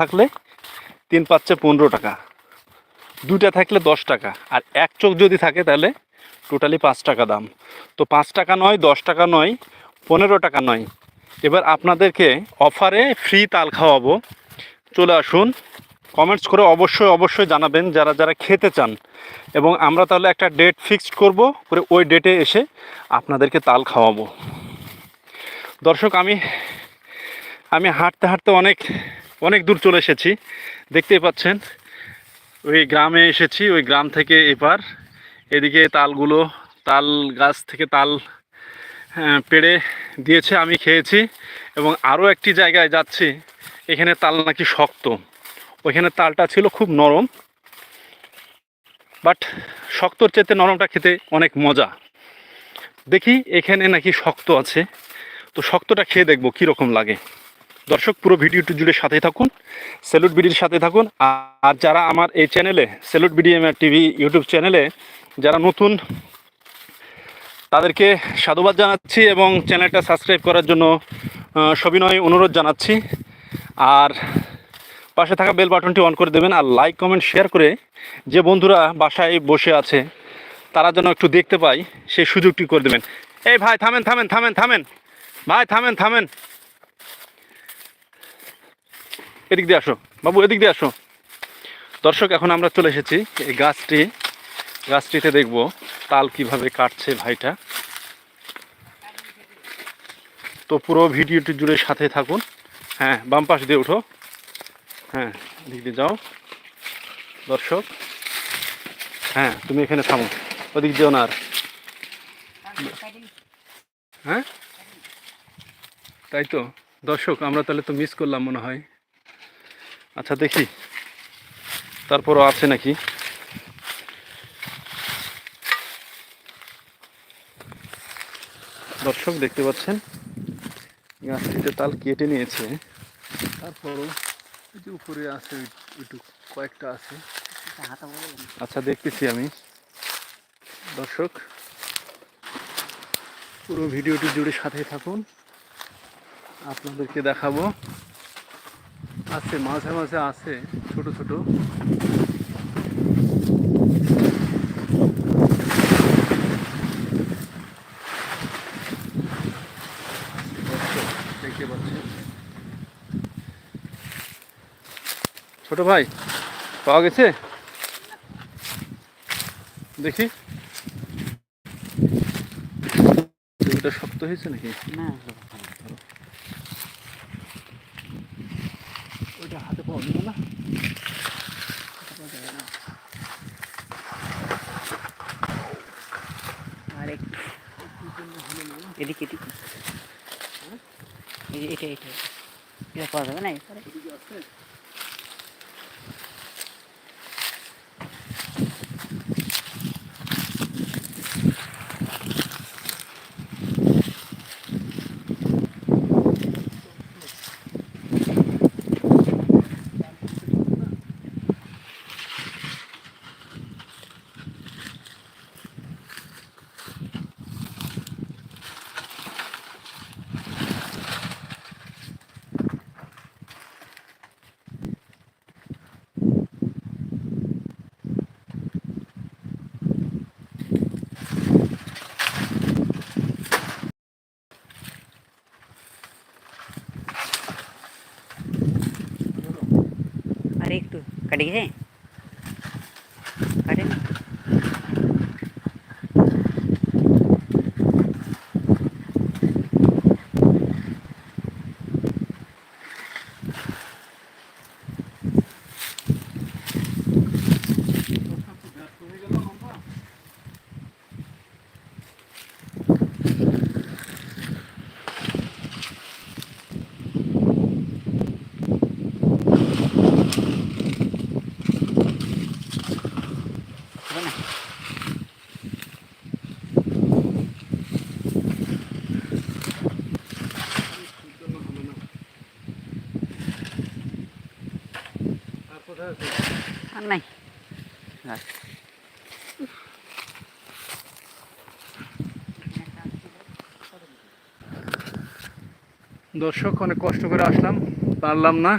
থাকলে 3 পাঁচে 15 টাকা, 2টা থাকলে 10 টাকা, আর 1 চোখ যদি থাকে তাহলে টোটালি 5 টাকা দাম। তো 5 টাকা নয়, 10 টাকা নয়, 15 টাকা নয়, এবার আপনাদেরকে অফারে ফ্রি তাল খাওয়াবো। চলে আসুন, কমেন্টস করে অবশ্যই অবশ্যই জানাবেন যারা যারা খেতে চান, এবং আমরা তাহলে একটা ডেট ফিক্সড করব, করে ওই ডেটে এসে আপনাদেরকে তাল খাওয়াবো। দর্শক, আমি হাঁটতে হাঁটতে অনেক অনেক দূর চলে এসেছি, দেখতেই পাচ্ছেন। ওই গ্রামে এসেছি, ওই গ্রাম থেকে এপার এদিকে তাল গাছ থেকে তাল পেড়ে দিয়েছে, আমি খেয়েছি। এবং আরও একটি জায়গায় যাচ্ছি, এখানে তাল নাকি শক্ত, ওইখানে তালটা ছিল খুব নরম, বাট শক্তর চেয়ে নরমটা খেতে অনেক মজা। দেখি এখানে নাকি শক্ত আছে, তো শক্তটা খেয়ে দেখবো কীরকম লাগে। দর্শক, পুরো ভিডিওটি জুড়ে সাথে থাকুন, স্যালুট বিডির সাথে থাকুন। আর যারা আমার এই চ্যানেলে স্যালুট বিডিএমআর টিভি ইউটিউব চ্যানেলে যারা নতুন, তাদেরকে সাধুবাদ জানাচ্ছি এবং চ্যানেলটা সাবস্ক্রাইব করার জন্য সবিনয় অনুরোধ জানাচ্ছি। আর পাশে থাকা বেল বাটনটি অন করে দেবেন, আর লাইক কমেন্ট শেয়ার করে যে বন্ধুরা বাসায় বসে আছে তারা যেন একটু দেখতে পায় সেই সুযোগটি করে দেবেন। এই ভাই থামেন থামেন থামেন থামেন, ভাই থামেন থামেন, এদিক দিয়ে আসো বাবু, এদিক দিয়ে আসো। দর্শক, এখন আমরা চলে এসেছি এই গাছটিতে দেখব তাল কিভাবে কাটছে ভাইটা। তো পুরো ভিডিওটি জুড়ে সাথে থাকুন। হ্যাঁ, বাম পাশ দিয়ে উঠো, হ্যাঁ এদিক দিয়ে যাও। দর্শক, হ্যাঁ তুমি এখানে থামো, ওদিক দিও না আর। হ্যাঁ তাই তো দর্শক, আমরা তাহলে তো মিস করলাম মনে হয়। আচ্ছা দেখি তারপরও আছে নাকি। দর্শক, দেখতে পাচ্ছেন গাছটিতে তাল কেটে নিয়েছে, তারপরও এই যে উপরে আছে একটু কয়েকটা আছে। আচ্ছা দেখতেছি আমি। দর্শক, পুরো ভিডিওটি জুড়ে সাথে থাকুন, আপনাদেরকে দেখাবো। আছে মাঝে মাঝে আছে ছোট ছোট। দেখতে পাচ্ছি ছোট ভাই, পাওয়া গেছে? দেখি এটা শক্ত হয়েছে নাকি না, ওইটা হাতে পাওয়া যাবে না। এদিকে এটা এটা এটা পাওয়া যাবে না। আর একটু কাটে গেছে, কাটে না। আর নাই। দর্শক, অনেক কষ্ট করে আসলাম, পারলাম না।